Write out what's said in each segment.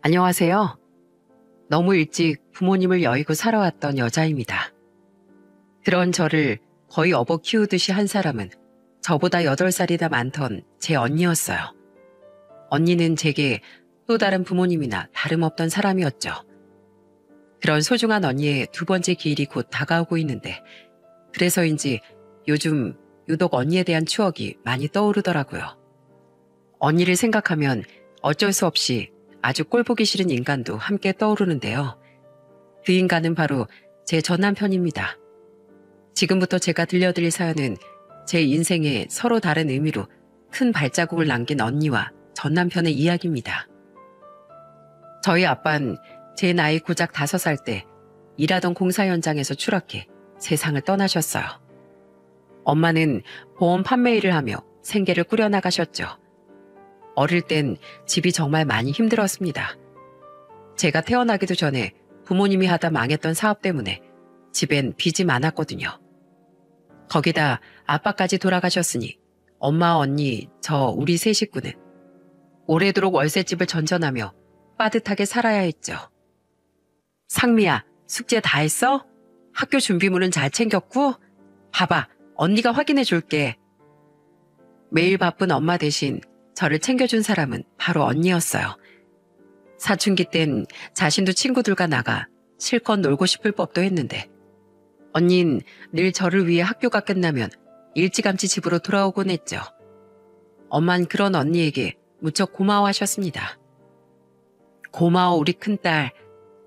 안녕하세요. 너무 일찍 부모님을 여의고 살아왔던 여자입니다. 그런 저를 거의 업어 키우듯이 한 사람은 저보다 8살이나 많던 제 언니였어요. 언니는 제게 또 다른 부모님이나 다름없던 사람이었죠. 그런 소중한 언니의 두 번째 기일이 곧 다가오고 있는데 그래서인지 요즘 유독 언니에 대한 추억이 많이 떠오르더라고요. 언니를 생각하면 어쩔 수 없이 아주 꼴보기 싫은 인간도 함께 떠오르는데요. 그 인간은 바로 제 전남편입니다. 지금부터 제가 들려드릴 사연은 제 인생에 서로 다른 의미로 큰 발자국을 남긴 언니와 전남편의 이야기입니다. 저희 아빠는 제 나이 고작 5살 때 일하던 공사 현장에서 추락해 세상을 떠나셨어요. 엄마는 보험 판매 일을 하며 생계를 꾸려나가셨죠. 어릴 땐 집이 정말 많이 힘들었습니다. 제가 태어나기도 전에 부모님이 하다 망했던 사업 때문에 집엔 빚이 많았거든요. 거기다 아빠까지 돌아가셨으니 엄마, 언니, 저 우리 세 식구는 오래도록 월세집을 전전하며 빠듯하게 살아야 했죠. 상미야, 숙제 다 했어? 학교 준비물은 잘 챙겼고? 봐봐, 언니가 확인해 줄게. 매일 바쁜 엄마 대신 저를 챙겨준 사람은 바로 언니였어요. 사춘기 땐 자신도 친구들과 나가 실컷 놀고 싶을 법도 했는데 언닌 늘 저를 위해 학교가 끝나면 일찌감치 집으로 돌아오곤 했죠. 엄만 그런 언니에게 무척 고마워하셨습니다. 고마워 우리 큰딸.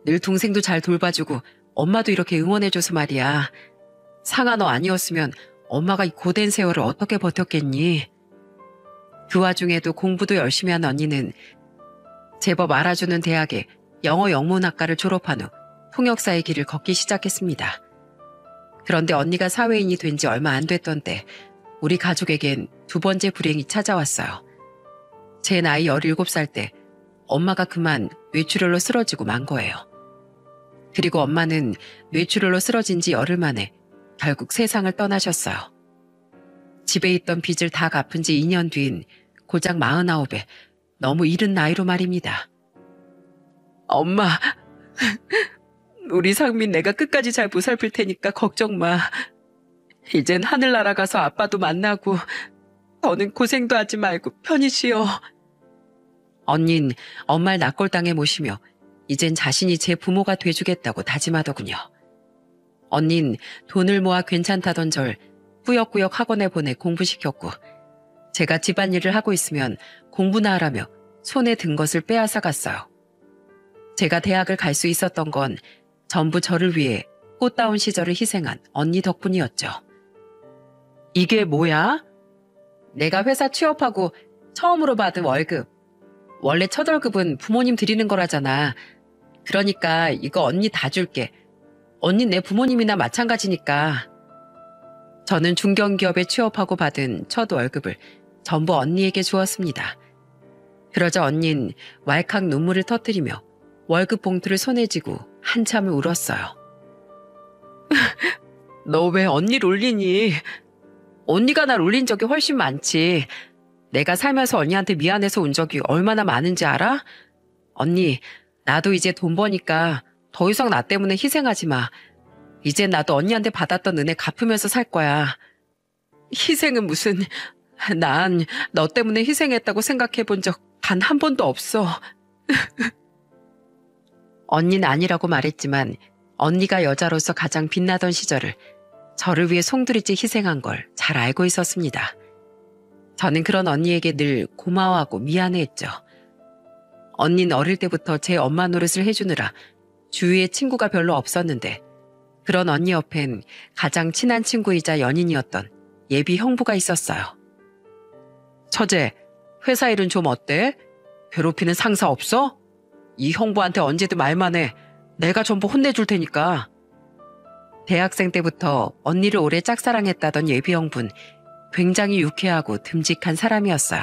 늘 동생도 잘 돌봐주고 엄마도 이렇게 응원해줘서 말이야. 상아 너 아니었으면 엄마가 이 고된 세월을 어떻게 버텼겠니? 그 와중에도 공부도 열심히 한 언니는 제법 알아주는 대학에 영어 영문학과를 졸업한 후 통역사의 길을 걷기 시작했습니다. 그런데 언니가 사회인이 된 지 얼마 안 됐던 때 우리 가족에겐 두 번째 불행이 찾아왔어요. 제 나이 17살 때 엄마가 그만 뇌출혈로 쓰러지고 만 거예요. 그리고 엄마는 뇌출혈로 쓰러진 지 열흘 만에 결국 세상을 떠나셨어요. 집에 있던 빚을 다 갚은 지 2년 뒤인 고작 49에 너무 이른 나이로 말입니다. 엄마, 우리 상민 내가 끝까지 잘 보살필 테니까 걱정 마. 이젠 하늘 날아가서 아빠도 만나고 더는 고생도 하지 말고 편히 쉬어. 언닌 엄마를 납골당에 모시며 이젠 자신이 제 부모가 돼주겠다고 다짐하더군요. 언닌 돈을 모아 괜찮다던 절 꾸역꾸역 학원에 보내 공부시켰고 제가 집안일을 하고 있으면 공부나 하라며 손에 든 것을 빼앗아 갔어요. 제가 대학을 갈 수 있었던 건 전부 저를 위해 꽃다운 시절을 희생한 언니 덕분이었죠. 이게 뭐야? 내가 회사 취업하고 처음으로 받은 월급. 원래 첫 월급은 부모님 드리는 거라잖아. 그러니까 이거 언니 다 줄게. 언니 내 부모님이나 마찬가지니까. 저는 중견기업에 취업하고 받은 첫 월급을 전부 언니에게 주었습니다. 그러자 언닌 왈칵 눈물을 터뜨리며 월급 봉투를 손에 쥐고 한참을 울었어요. 너 왜 언니를 울리니? 언니가 날 울린 적이 훨씬 많지. 내가 살면서 언니한테 미안해서 운 적이 얼마나 많은지 알아? 언니, 나도 이제 돈 버니까 더 이상 나 때문에 희생하지 마. 이제 나도 언니한테 받았던 은혜 갚으면서 살 거야. 희생은 무슨... 난 너 때문에 희생했다고 생각해 본 적 단 한 번도 없어. 언니는 아니라고 말했지만 언니가 여자로서 가장 빛나던 시절을 저를 위해 송두리째 희생한 걸 잘 알고 있었습니다. 저는 그런 언니에게 늘 고마워하고 미안해했죠. 언니는 어릴 때부터 제 엄마 노릇을 해주느라 주위에 친구가 별로 없었는데 그런 언니 옆엔 가장 친한 친구이자 연인이었던 예비 형부가 있었어요. 처제, 회사 일은 좀 어때? 괴롭히는 상사 없어? 이 형부한테 언제든 말만 해. 내가 전부 혼내줄 테니까. 대학생 때부터 언니를 오래 짝사랑했다던 예비 형부는 굉장히 유쾌하고 듬직한 사람이었어요.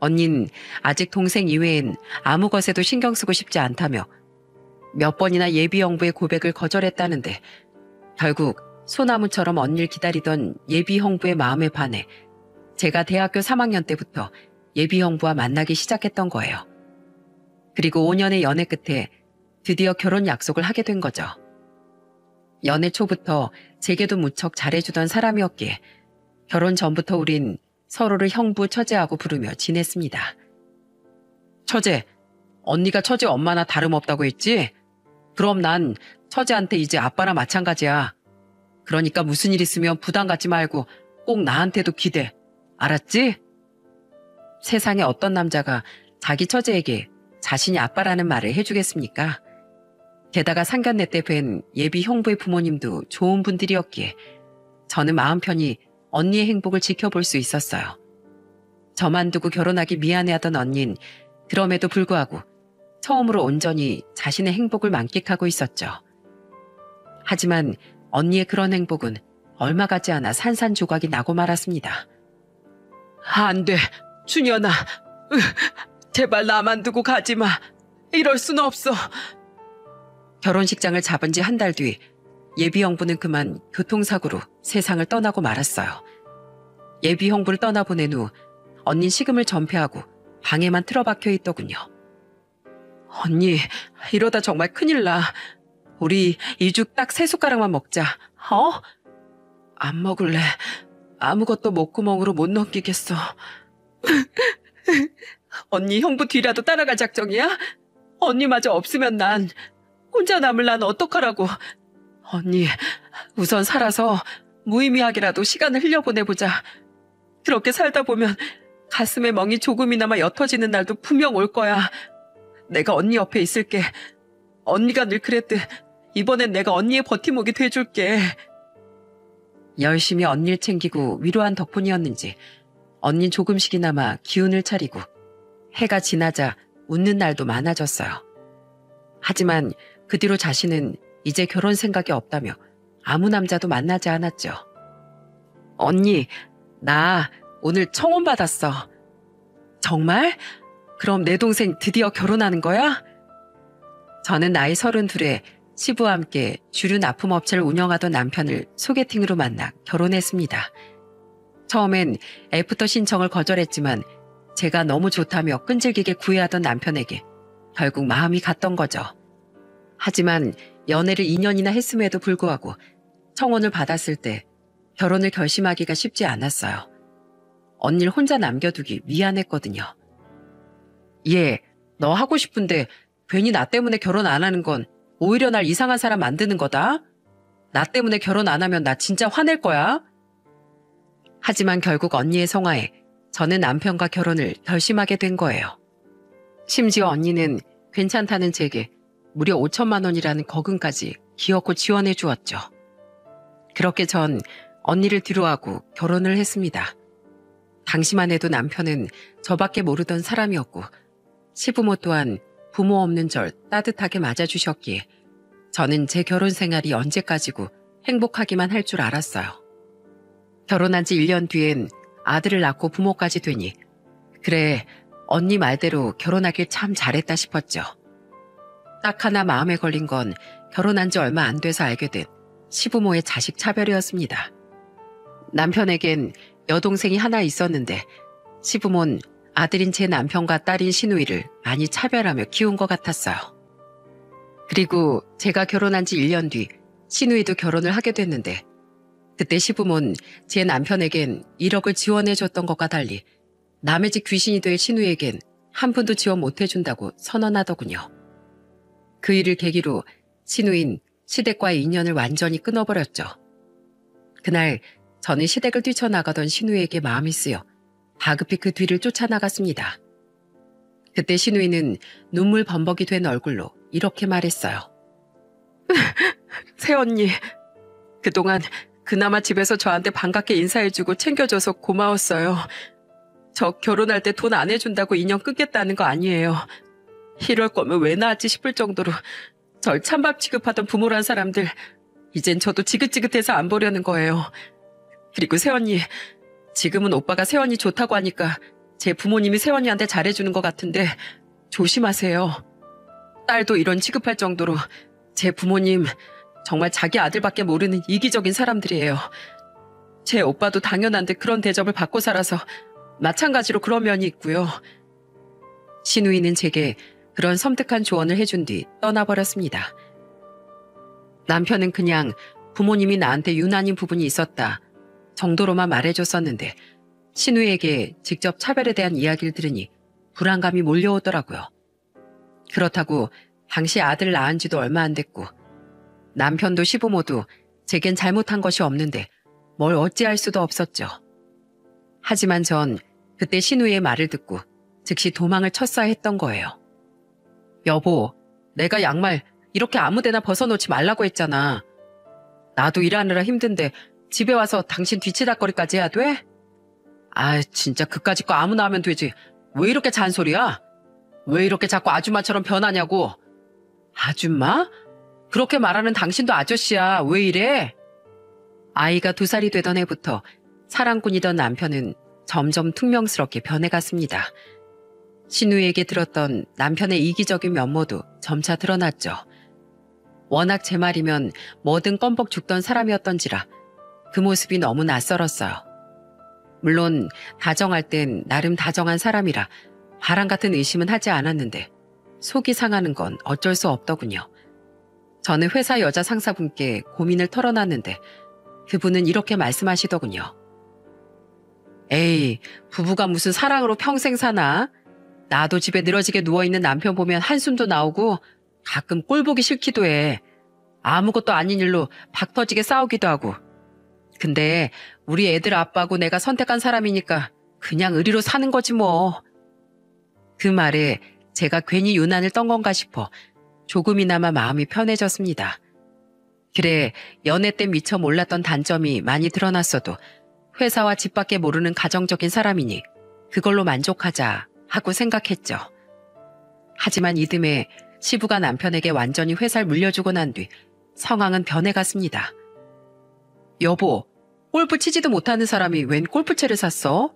언니는 아직 동생 이외엔 아무 것에도 신경 쓰고 싶지 않다며 몇 번이나 예비 형부의 고백을 거절했다는데 결국 소나무처럼 언니를 기다리던 예비 형부의 마음에 반해 제가 대학교 3학년 때부터 예비 형부와 만나기 시작했던 거예요. 그리고 5년의 연애 끝에 드디어 결혼 약속을 하게 된 거죠. 연애 초부터 제게도 무척 잘해주던 사람이었기에 결혼 전부터 우린 서로를 형부, 처제하고 부르며 지냈습니다. 처제, 언니가 처제 엄마나 다름없다고 했지? 그럼 난 처제한테 이제 아빠랑 마찬가지야. 그러니까 무슨 일 있으면 부담 갖지 말고 꼭 나한테도 기대. 알았지? 세상에 어떤 남자가 자기 처제에게 자신이 아빠라는 말을 해주겠습니까? 게다가 상견례 때 뵌 예비 형부의 부모님도 좋은 분들이었기에 저는 마음 편히 언니의 행복을 지켜볼 수 있었어요. 저만 두고 결혼하기 미안해하던 언닌 그럼에도 불구하고 처음으로 온전히 자신의 행복을 만끽하고 있었죠. 하지만 언니의 그런 행복은 얼마 가지 않아 산산조각이 나고 말았습니다. 안 돼, 준현아. 제발 나만 두고 가지 마. 이럴 순 없어. 결혼식장을 잡은 지 한 달 뒤 예비 형부는 그만 교통사고로 세상을 떠나고 말았어요. 예비 형부를 떠나보낸 후 언닌 식음을 전폐하고 방에만 틀어박혀 있더군요. 언니, 이러다 정말 큰일 나. 우리 이 죽 딱 3숟가락만 먹자. 어? 안 먹을래. 아무것도 목구멍으로 못 넘기겠어. 언니 형부 뒤라도 따라갈 작정이야? 언니마저 없으면 난 혼자 남을 난 어떡하라고. 언니, 우선 살아서 무의미하게라도 시간을 흘려보내보자. 그렇게 살다 보면 가슴에 멍이 조금이나마 옅어지는 날도 분명 올 거야. 내가 언니 옆에 있을게. 언니가 늘 그랬듯 이번엔 내가 언니의 버팀목이 돼줄게. 열심히 언니를 챙기고 위로한 덕분이었는지 언닌 조금씩이나마 기운을 차리고 해가 지나자 웃는 날도 많아졌어요. 하지만 그 뒤로 자신은 이제 결혼 생각이 없다며 아무 남자도 만나지 않았죠. 언니, 나 오늘 청혼 받았어. 정말? 그럼 내 동생 드디어 결혼하는 거야? 저는 나이 32에 시부와 함께 주류 납품업체를 운영하던 남편을 소개팅으로 만나 결혼했습니다. 처음엔 애프터 신청을 거절했지만 제가 너무 좋다며 끈질기게 구애하던 남편에게 결국 마음이 갔던 거죠. 하지만 연애를 2년이나 했음에도 불구하고 청혼을 받았을 때 결혼을 결심하기가 쉽지 않았어요. 언니를 혼자 남겨두기 미안했거든요. 얘, 너 하고 싶은데 괜히 나 때문에 결혼 안 하는 건 오히려 날 이상한 사람 만드는 거다. 나 때문에 결혼 안 하면 나 진짜 화낼 거야. 하지만 결국 언니의 성화에 저는 남편과 결혼을 결심하게 된 거예요. 심지어 언니는 괜찮다는 제게 무려 5천만 원이라는 거금까지 기어코 지원해 주었죠. 그렇게 전 언니를 뒤로하고 결혼을 했습니다. 당시만 해도 남편은 저밖에 모르던 사람이었고 시부모 또한 부모 없는 절 따뜻하게 맞아주셨기에 저는 제 결혼 생활이 언제까지고 행복하기만 할 줄 알았어요. 결혼한 지 1년 뒤엔 아들을 낳고 부모까지 되니 그래, 언니 말대로 결혼하길 참 잘했다 싶었죠. 딱 하나 마음에 걸린 건 결혼한 지 얼마 안 돼서 알게 된 시부모의 자식 차별이었습니다. 남편에겐 여동생이 하나 있었는데 시부모는 아들인 제 남편과 딸인 시누이를 많이 차별하며 키운 것 같았어요. 그리고 제가 결혼한 지 1년 뒤 시누이도 결혼을 하게 됐는데 그때 시부모는 제 남편에겐 1억을 지원해줬던 것과 달리 남의 집 귀신이 될 시누이에겐 한 푼도 지원 못해준다고 선언하더군요. 그 일을 계기로 시누인 시댁과의 인연을 완전히 끊어버렸죠. 그날 저는 시댁을 뛰쳐나가던 시누이에게 마음이 쓰여 다급히 그 뒤를 쫓아나갔습니다. 그때 시누이는 눈물 범벅이 된 얼굴로 이렇게 말했어요. 새언니, 그동안 그나마 집에서 저한테 반갑게 인사해주고 챙겨줘서 고마웠어요. 저 결혼할 때 돈 안 해준다고 인연 끊겠다는 거 아니에요. 이럴 거면 왜 낳았지 싶을 정도로 절 찬밥 취급하던 부모란 사람들 이젠 저도 지긋지긋해서 안 보려는 거예요. 그리고 새언니, 지금은 오빠가 새언니 좋다고 하니까 제 부모님이 새언니한테 잘해주는 것 같은데 조심하세요. 딸도 이런 취급할 정도로 제 부모님 정말 자기 아들밖에 모르는 이기적인 사람들이에요. 제 오빠도 당연한데 그런 대접을 받고 살아서 마찬가지로 그런 면이 있고요. 시누이는 제게 그런 섬뜩한 조언을 해준 뒤 떠나버렸습니다. 남편은 그냥 부모님이 나한테 유난인 부분이 있었다 정도로만 말해줬었는데 신우에게 직접 차별에 대한 이야기를 들으니 불안감이 몰려오더라고요. 그렇다고 당시 아들 낳은 지도 얼마 안 됐고 남편도 시부모도 제겐 잘못한 것이 없는데 뭘 어찌할 수도 없었죠. 하지만 전 그때 신우의 말을 듣고 즉시 도망을 쳤어야 했던 거예요. 여보, 내가 양말 이렇게 아무데나 벗어놓지 말라고 했잖아. 나도 일하느라 힘든데 집에 와서 당신 뒤치다거리까지 해야 돼? 아, 진짜 그까짓 거 아무나 하면 되지. 왜 이렇게 잔소리야? 왜 이렇게 자꾸 아줌마처럼 변하냐고. 아줌마? 그렇게 말하는 당신도 아저씨야. 왜 이래? 아이가 2살이 되던 해부터 사랑꾼이던 남편은 점점 퉁명스럽게 변해갔습니다. 신우에게 들었던 남편의 이기적인 면모도 점차 드러났죠. 워낙 제 말이면 뭐든 껌뻑 죽던 사람이었던지라 그 모습이 너무 낯설었어요. 물론 다정할 땐 나름 다정한 사람이라 바람 같은 의심은 하지 않았는데 속이 상하는 건 어쩔 수 없더군요. 저는 회사 여자 상사분께 고민을 털어놨는데 그분은 이렇게 말씀하시더군요. 에이, 부부가 무슨 사랑으로 평생 사나? 나도 집에 늘어지게 누워있는 남편 보면 한숨도 나오고 가끔 꼴 보기 싫기도 해. 아무것도 아닌 일로 박 터지게 싸우기도 하고. 근데 우리 애들 아빠고 내가 선택한 사람이니까 그냥 의리로 사는 거지 뭐. 그 말에 제가 괜히 유난을 떤 건가 싶어 조금이나마 마음이 편해졌습니다. 그래, 연애 때 미처 몰랐던 단점이 많이 드러났어도 회사와 집 밖에 모르는 가정적인 사람이니 그걸로 만족하자 하고 생각했죠. 하지만 이듬해 시부가 남편에게 완전히 회사를 물려주고 난 뒤 상황은 변해갔습니다. 여보, 골프 치지도 못하는 사람이 웬 골프채를 샀어?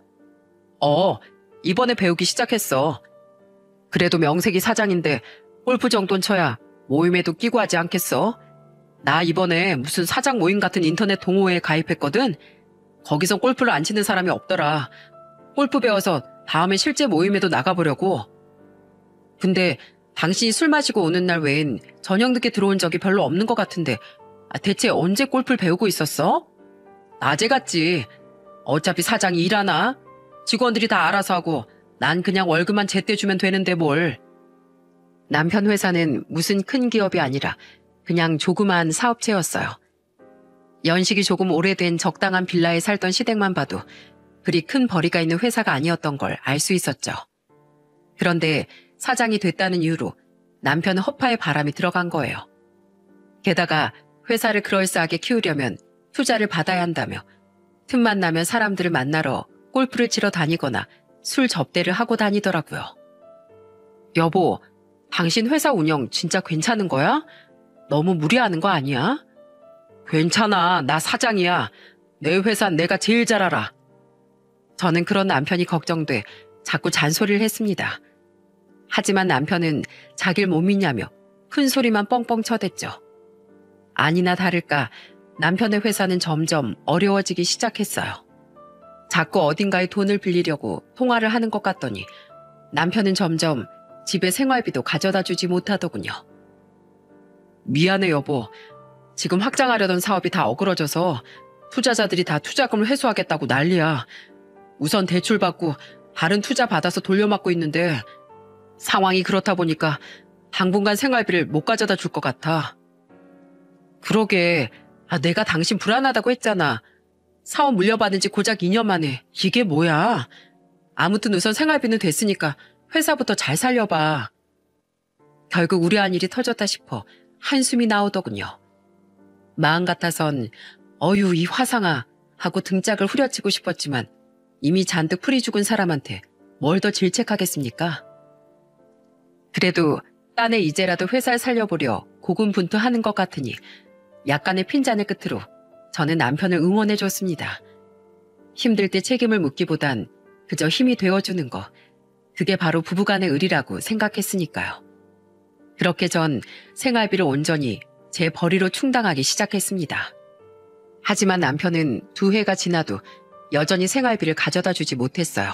이번에 배우기 시작했어. 그래도 명색이 사장인데 골프 정도는 쳐야 모임에도 끼고 하지 않겠어? 나 이번에 무슨 사장 모임 같은 인터넷 동호회에 가입했거든. 거기선 골프를 안 치는 사람이 없더라. 골프 배워서 다음에 실제 모임에도 나가보려고. 근데 당신이 술 마시고 오는 날 외엔 저녁 늦게 들어온 적이 별로 없는 것 같은데 대체 언제 골프를 배우고 있었어? 낮에 갔지. 어차피 사장이 일하나? 직원들이 다 알아서 하고 난 그냥 월급만 제때 주면 되는데 뭘. 남편 회사는 무슨 큰 기업이 아니라 그냥 조그마한 사업체였어요. 연식이 조금 오래된 적당한 빌라에 살던 시댁만 봐도 그리 큰 벌이가 있는 회사가 아니었던 걸 알 수 있었죠. 그런데 사장이 됐다는 이유로 남편은 허파에 바람이 들어간 거예요. 게다가 회사를 그럴싸하게 키우려면 투자를 받아야 한다며 틈만 나면 사람들을 만나러 골프를 치러 다니거나 술 접대를 하고 다니더라고요. 여보, 당신 회사 운영 진짜 괜찮은 거야? 너무 무리하는 거 아니야? 괜찮아, 나 사장이야. 내 회사는 내가 제일 잘 알아. 저는 그런 남편이 걱정돼 자꾸 잔소리를 했습니다. 하지만 남편은 자기를 못 믿냐며 큰 소리만 뻥뻥 쳐댔죠. 아니나 다를까 남편의 회사는 점점 어려워지기 시작했어요. 자꾸 어딘가에 돈을 빌리려고 통화를 하는 것 같더니 남편은 점점 집에 생활비도 가져다 주지 못하더군요. 미안해 여보. 지금 확장하려던 사업이 다 어그러져서 투자자들이 다 투자금을 회수하겠다고 난리야. 우선 대출 받고 다른 투자 받아서 돌려막고 있는데 상황이 그렇다 보니까 당분간 생활비를 못 가져다 줄 것 같아. 그러게, 내가 당신 불안하다고 했잖아. 사업 물려받은 지 고작 2년 만에 이게 뭐야. 아무튼 우선 생활비는 됐으니까 회사부터 잘 살려봐. 결국 우려한 일이 터졌다 싶어 한숨이 나오더군요. 마음 같아선 어휴 이 화상아 하고 등짝을 후려치고 싶었지만 이미 잔뜩 풀이 죽은 사람한테 뭘 더 질책하겠습니까? 그래도 딴에 이제라도 회사를 살려보려 고군분투하는 것 같으니 약간의 핀잔을 끝으로 저는 남편을 응원해줬습니다. 힘들 때 책임을 묻기보단 그저 힘이 되어주는 거, 그게 바로 부부간의 의리라고 생각했으니까요. 그렇게 전 생활비를 온전히 제 벌이로 충당하기 시작했습니다. 하지만 남편은 2해가 지나도 여전히 생활비를 가져다 주지 못했어요.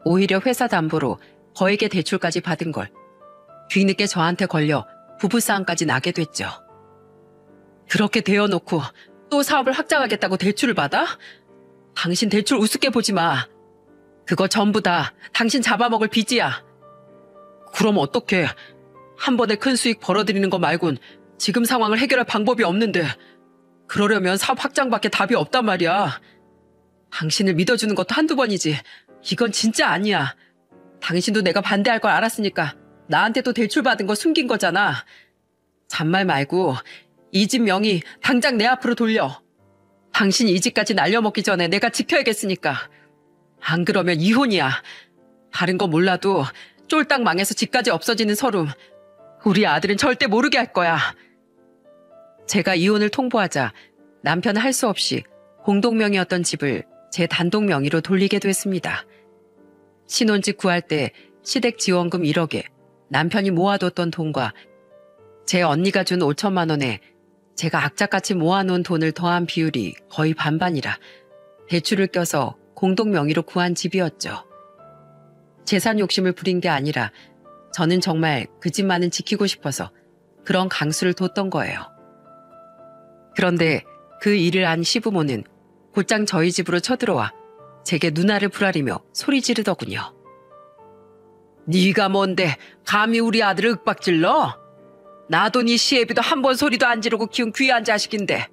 오히려 회사 담보로 거액의 대출까지 받은 걸 뒤늦게 저한테 걸려 부부싸움까지 나게 됐죠. 그렇게 되어놓고 또 사업을 확장하겠다고 대출을 받아? 당신 대출 우습게 보지 마. 그거 전부 다 당신 잡아먹을 빚이야. 그럼 어떡해. 한 번에 큰 수익 벌어들이는 거 말곤 지금 상황을 해결할 방법이 없는데 그러려면 사업 확장밖에 답이 없단 말이야. 당신을 믿어주는 것도 한두 번이지. 이건 진짜 아니야. 당신도 내가 반대할 걸 알았으니까 나한테 또 대출 받은 거 숨긴 거잖아. 잔말 말고 이 집 명의 당장 내 앞으로 돌려. 당신 이 집까지 날려먹기 전에 내가 지켜야겠으니까. 안 그러면 이혼이야. 다른 거 몰라도 쫄딱 망해서 집까지 없어지는 서름. 우리 아들은 절대 모르게 할 거야. 제가 이혼을 통보하자 남편은 할 수 없이 공동명의였던 집을 제 단독 명의로 돌리게 됐습니다. 신혼집 구할 때 시댁 지원금 1억에 남편이 모아뒀던 돈과 제 언니가 준 5천만 원에 제가 악착같이 모아놓은 돈을 더한 비율이 거의 반반이라 대출을 껴서 공동 명의로 구한 집이었죠. 재산 욕심을 부린 게 아니라 저는 정말 그 집만은 지키고 싶어서 그런 강수를 뒀던 거예요. 그런데 그 일을 안 시부모는 곧장 저희 집으로 쳐들어와 제게 누나를 부라리며 소리 지르더군요. 네가 뭔데 감히 우리 아들을 윽박질러? 나도 네 시애비도 한 번 소리도 안 지르고 키운 귀한 자식인데.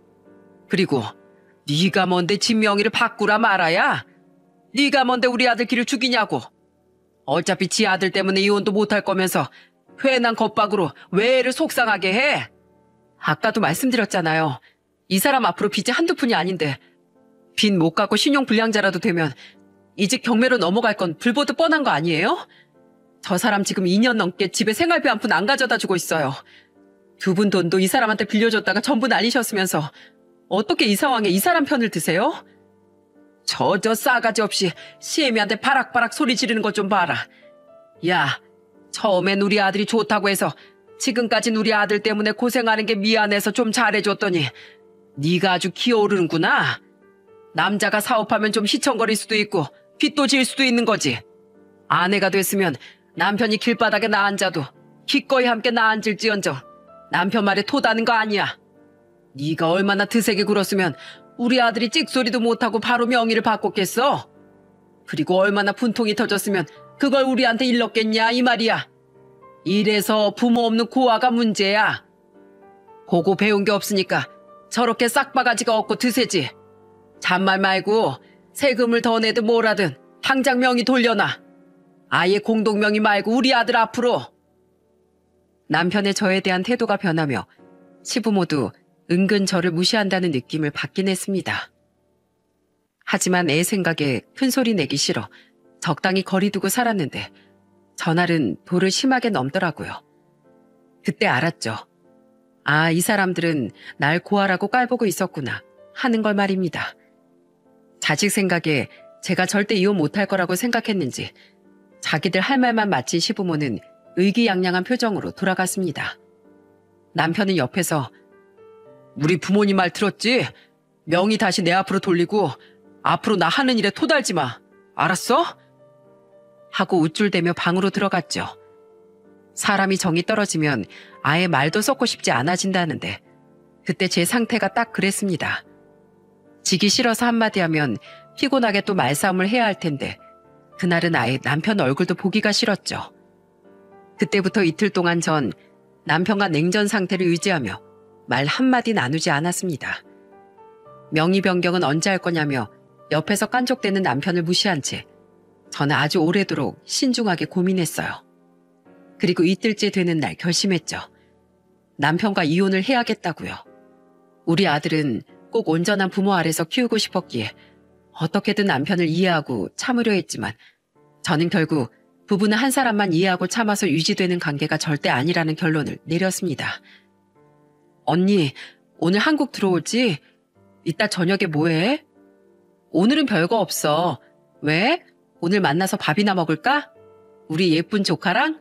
그리고 네가 뭔데 집 명의를 바꾸라 말아야? 네가 뭔데 우리 아들 길을 죽이냐고. 어차피 지 아들 때문에 이혼도 못할 거면서 회난 겁박으로 왜 애를 속상하게 해? 아까도 말씀드렸잖아요. 이 사람 앞으로 빚이 한두 푼이 아닌데 빚 못 갚고 신용불량자라도 되면 이 집 경매로 넘어갈 건 불보듯 뻔한 거 아니에요? 저 사람 지금 2년 넘게 집에 생활비 한 푼 안 가져다 주고 있어요. 두 분 돈도 이 사람한테 빌려줬다가 전부 날리셨으면서 어떻게 이 상황에 이 사람 편을 드세요? 저 싸가지 없이 시애미한테 바락바락 소리 지르는 것 좀 봐라. 야, 처음엔 우리 아들이 좋다고 해서 지금까진 우리 아들 때문에 고생하는 게 미안해서 좀 잘해줬더니 네가 아주 기어오르는구나. 남자가 사업하면 좀 희청거릴 수도 있고 빚도 질 수도 있는 거지. 아내가 됐으면 남편이 길바닥에 나앉아도 기꺼이 함께 나앉을지언정 남편 말에 토다는 거 아니야. 네가 얼마나 드세게 굴었으면 우리 아들이 찍소리도 못하고 바로 명의를 바꿨겠어? 그리고 얼마나 분통이 터졌으면 그걸 우리한테 일렀겠냐 이 말이야. 이래서 부모 없는 고아가 문제야. 보고 배운 게 없으니까 저렇게 싹바가지가 없고 드세지. 잔말 말고 세금을 더 내든 뭐라든 당장 명의 돌려놔. 아예 공동명의 말고 우리 아들 앞으로. 남편의 저에 대한 태도가 변하며 시부모도 은근 저를 무시한다는 느낌을 받긴 했습니다. 하지만 애 생각에 큰 소리 내기 싫어 적당히 거리 두고 살았는데 전날은 도를 심하게 넘더라고요. 그때 알았죠. 아, 이 사람들은 날 고아라고 깔보고 있었구나 하는 걸 말입니다. 자식 생각에 제가 절대 이혼 못할 거라고 생각했는지 자기들 할 말만 마친 시부모는 의기양양한 표정으로 돌아갔습니다. 남편은 옆에서 우리 부모님 말 들었지? 명의 다시 내 앞으로 돌리고 앞으로 나 하는 일에 토달지 마. 알았어? 하고 우쭐대며 방으로 들어갔죠. 사람이 정이 떨어지면 아예 말도 섞고 싶지 않아진다는데 그때 제 상태가 딱 그랬습니다. 지기 싫어서 한마디 하면 피곤하게 또 말싸움을 해야 할 텐데 그날은 아예 남편 얼굴도 보기가 싫었죠. 그때부터 이틀 동안 전 남편과 냉전 상태를 유지하며 말 한마디 나누지 않았습니다. 명의 변경은 언제 할 거냐며 옆에서 깐족대는 남편을 무시한 채 저는 아주 오래도록 신중하게 고민했어요. 그리고 이틀째 되는 날 결심했죠. 남편과 이혼을 해야겠다고요. 우리 아들은 꼭 온전한 부모 아래서 키우고 싶었기에 어떻게든 남편을 이해하고 참으려 했지만 저는 결국 부부는 한 사람만 이해하고 참아서 유지되는 관계가 절대 아니라는 결론을 내렸습니다. 언니, 오늘 한국 들어오지? 이따 저녁에 뭐해? 오늘은 별거 없어. 왜? 오늘 만나서 밥이나 먹을까? 우리 예쁜 조카랑?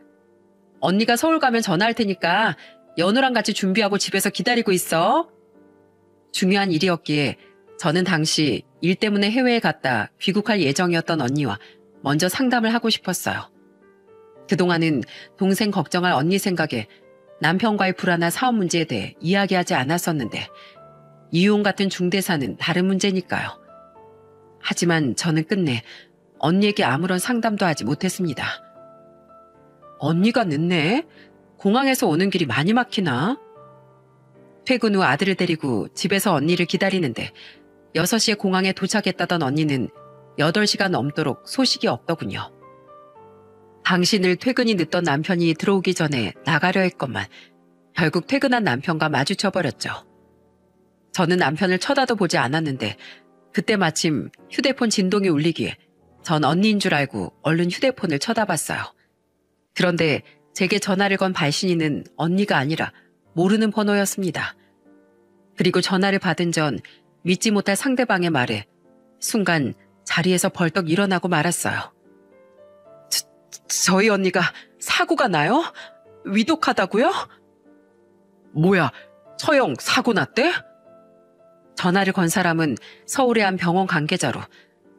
언니가 서울 가면 전화할 테니까 연우랑 같이 준비하고 집에서 기다리고 있어. 중요한 일이었기에 저는 당시 일 때문에 해외에 갔다 귀국할 예정이었던 언니와 먼저 상담을 하고 싶었어요. 그동안은 동생 걱정할 언니 생각에 남편과의 불화나 사업 문제에 대해 이야기하지 않았었는데 이혼 같은 중대사는 다른 문제니까요. 하지만 저는 끝내 언니에게 아무런 상담도 하지 못했습니다. 언니가 늦네? 공항에서 오는 길이 많이 막히나? 퇴근 후 아들을 데리고 집에서 언니를 기다리는데 6시에 공항에 도착했다던 언니는 8시간 넘도록 소식이 없더군요. 당신을 퇴근이 늦던 남편이 들어오기 전에 나가려 했건만 결국 퇴근한 남편과 마주쳐버렸죠. 저는 남편을 쳐다도 보지 않았는데 그때 마침 휴대폰 진동이 울리기에 전 언니인 줄 알고 얼른 휴대폰을 쳐다봤어요. 그런데 제게 전화를 건 발신인은 언니가 아니라 모르는 번호였습니다. 그리고 전화를 받은 전 믿지 못할 상대방의 말에 순간 자리에서 벌떡 일어나고 말았어요. 저희 언니가 사고가 나요? 위독하다고요? 뭐야, 처형 사고 났대? 전화를 건 사람은 서울의 한 병원 관계자로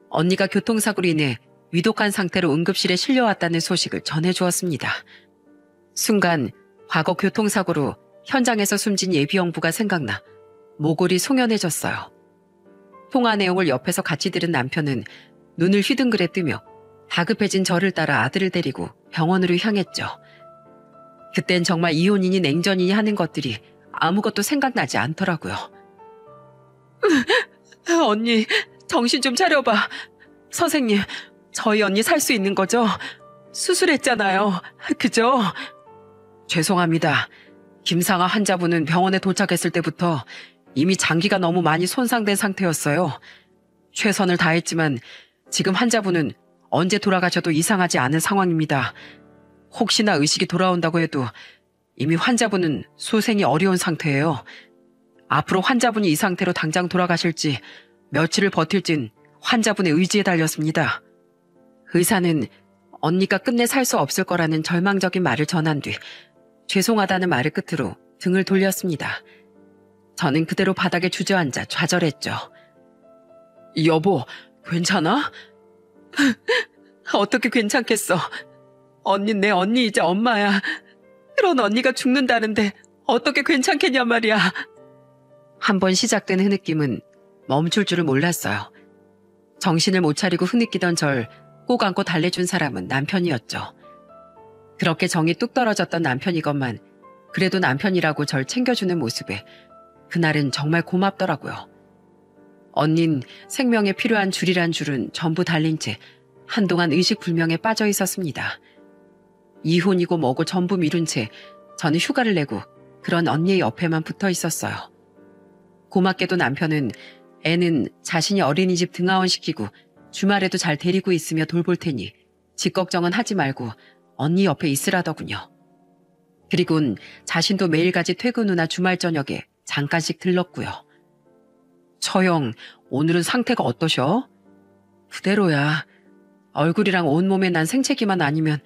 언니가 교통사고로 인해 위독한 상태로 응급실에 실려왔다는 소식을 전해주었습니다. 순간 과거 교통사고로 현장에서 숨진 예비영부가 생각나 모골이 송연해졌어요. 통화 내용을 옆에서 같이 들은 남편은 눈을 휘둥그레 뜨며 다급해진 저를 따라 아들을 데리고 병원으로 향했죠. 그땐 정말 이혼이니 냉전이니 하는 것들이 아무것도 생각나지 않더라고요. 언니, 정신 좀 차려봐. 선생님, 저희 언니 살 수 있는 거죠? 수술했잖아요. 그죠? 죄송합니다. 김상아 환자분은 병원에 도착했을 때부터 이미 장기가 너무 많이 손상된 상태였어요. 최선을 다했지만 지금 환자분은 언제 돌아가셔도 이상하지 않은 상황입니다. 혹시나 의식이 돌아온다고 해도 이미 환자분은 수생이 어려운 상태예요. 앞으로 환자분이 이 상태로 당장 돌아가실지 며칠을 버틸진 환자분의 의지에 달렸습니다. 의사는 언니가 끝내 살 수 없을 거라는 절망적인 말을 전한 뒤 죄송하다는 말을 끝으로 등을 돌렸습니다. 저는 그대로 바닥에 주저앉아 좌절했죠. 여보, 괜찮아? 어떻게 괜찮겠어. 언닌 내 언니이자 엄마야. 그런 언니가 죽는다는데 어떻게 괜찮겠냐 말이야. 한번 시작된 흐느낌은 멈출 줄을 몰랐어요. 정신을 못 차리고 흐느끼던 절 꼭 안고 달래준 사람은 남편이었죠. 그렇게 정이 뚝 떨어졌던 남편이건만 그래도 남편이라고 절 챙겨주는 모습에 그날은 정말 고맙더라고요. 언닌 생명에 필요한 줄이란 줄은 전부 달린 채 한동안 의식불명에 빠져 있었습니다. 이혼이고 뭐고 전부 미룬 채 저는 휴가를 내고 그런 언니의 옆에만 붙어 있었어요. 고맙게도 남편은 애는 자신이 어린이집 등하원시키고 주말에도 잘 데리고 있으며 돌볼 테니 집 걱정은 하지 말고 언니 옆에 있으라더군요. 그리곤 자신도 매일같이 퇴근 후나 주말 저녁에 잠깐씩 들렀고요. 처형, 오늘은 상태가 어떠셔? 그대로야. 얼굴이랑 온몸에 난 생채기만 아니면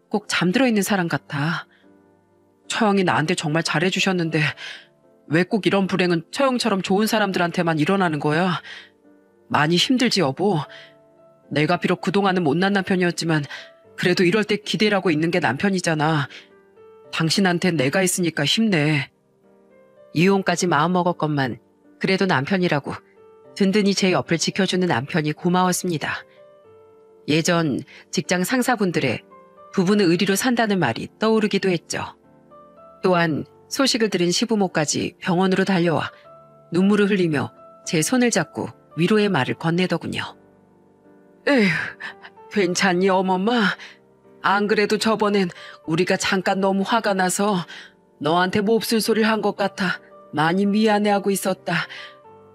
꼭 잠들어 있는 사람 같아. 처형이 나한테 정말 잘해주셨는데 왜 꼭 이런 불행은 처형처럼 좋은 사람들한테만 일어나는 거야? 많이 힘들지 여보. 내가 비록 그동안은 못난 남편이었지만 그래도 이럴 때 기대라고 있는 게 남편이잖아. 당신한텐 내가 있으니까 힘내. 이혼까지 마음먹었건만 그래도 남편이라고 든든히 제 옆을 지켜주는 남편이 고마웠습니다. 예전 직장 상사분들의 부부는 의리로 산다는 말이 떠오르기도 했죠. 또한 소식을 들은 시부모까지 병원으로 달려와 눈물을 흘리며 제 손을 잡고 위로의 말을 건네더군요. 에휴, 괜찮니 어머마? 안 그래도 저번엔 우리가 잠깐 너무 화가 나서 너한테 몹쓸 소리를 한 것 같아 많이 미안해하고 있었다.